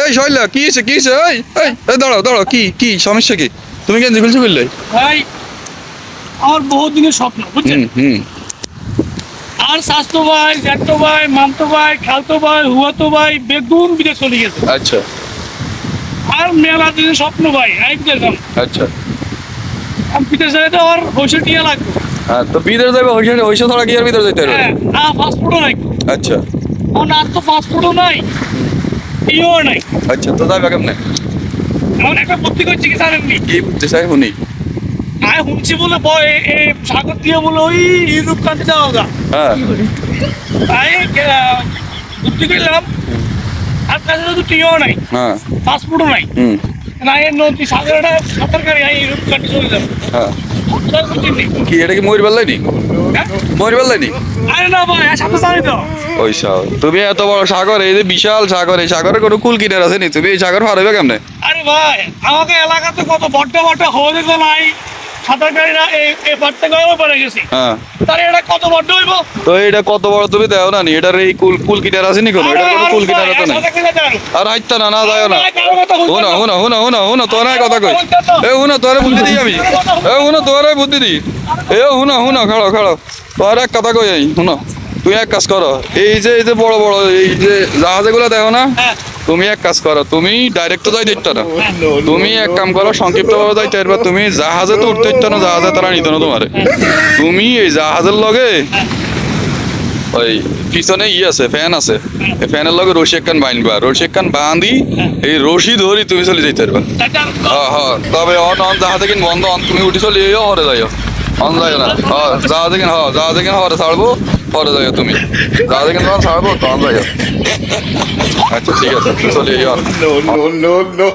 এই শৈলা কি হয়েছে কি হয়েছে? এই দাঁড়াও দাঁড়াও, কি কি সমস্যা কি? তুমি কেন খুলছো বললে? ভাই আমার বহুত দিনের স্বপ্ন বুঝছেন। হুম আর স্বাস্থ্য ভাই, জ্যাঠতো ভাই, মামতো ভাই, খালতো ভাই, হুয়াতো ভাই বেগুন বিদেশ চলে গেছে। আচ্ছা আর মেলা দিনের স্বপ্ন ভাই আমি বিদেশ যাবো। আচ্ছা। আমি বিদেশ যাই তো আর পয়সা টিয়া লাগবে। হ্যাঁ তো বিদেশ যাবে, হইসে ছাড়া কি আর ভিতরে যেতে পারবে? হ্যাঁ, না পাসপোর্টও নাই। আচ্ছা আমার আর তো পাসপোর্টও নাই, ইও নাই। আচ্ছা, তো যাবে কেমনে? এমন একটা বুদ্ধি করছি কি জানেননি? কি বুঝতে চাই শুনি। আমি শুনছি বলে এই সাগর দিয়ে বলে ওই ইউরোপ কান্ট্রি যাওয়া গা। হ্যাঁ তাই বুদ্ধি করলাম আর কাছে যদি টিও নাই, হ্যাঁ পাসপোর্টও নাই, হুম না এর নদী সাগরটা সাঁতার কারি আমি ইউরোপ কান্ট্রি চলে যাবো। হ্যাঁ। কোথাও বুদ্ধি নেই। কি এটা কি ময়ূর বেল্লাই নি? হ্যাঁ? ময়ূর বেল্লাই নি? আরে না ভাই সাথে জানি তো। ওই সাগর, তুমি এত বড় সাগর, এই যে বিশাল সাগর, এই সাগরে কোনো কুল কিনার আছে নি? তুমি এই সাগর পারবে কেমনে? আরে ভাই আমাকে এলাকাতে কত বড্ড বড্ড হয়ে যেত নাই সাঁতার কারিরা এই পারতে গেও পড়ে গেছি। হ্যাঁ তাহলে এটা কত বড্ড হইব? তো এটা কত বড় তুমি দেও না নি? এটার এই কুল কিনার আছে নি কোনো? এটা কোনো কুল কিনার তো নাই। আর হাইতা না না যায় না। হুনা হুনা হুনা হুনা হুনা তোর কথা কই। এ হুনা তোরে বুদ্ধি দিই আমি। এ হুনা তোরে বুদ্ধি দিই। এ হুনা হুনা খাড়ো খাড়ো। তোর এক কথা কই এই হুনা। তুই এক কাজ করো, এই যে বড় বড় এই যে জাহাজগুলো দেখো না, তুমি এক কাজ করো, তুমি ডাইরেক্ট তো যাই দেখতে না, তুমি এক কাম করো সংক্ষিপ্ত ভাবে যাইতে পারবা। তুমি জাহাজে তো উঠতে ইচ্ছা না, জাহাজে তারা নিত না তোমারে। তুমি এই জাহাজের লগে ওই পিছনে আছে ফ্যান আছে, এই ফ্যানের লগে রশি একখান বাঁধবা, রশি একখান বাঁধি এই রশি ধরি তুমি চলে যাইতে পারবা। হ্যাঁ হ্যাঁ, তবে অন জাহাজে কিন বন্ধ, অন তুমি উঠি চলে যাইও, হরে যাইও, অন যাইও না। হ্যাঁ জাহাজে কিন হরে ছাড়বো, হরে যাইও তুমি, জাহাজে কিন তোমার ছাড়বো তো অন যাইও। আচ্ছা ঠিক আছে, চলে যাইও। No, no, no, no.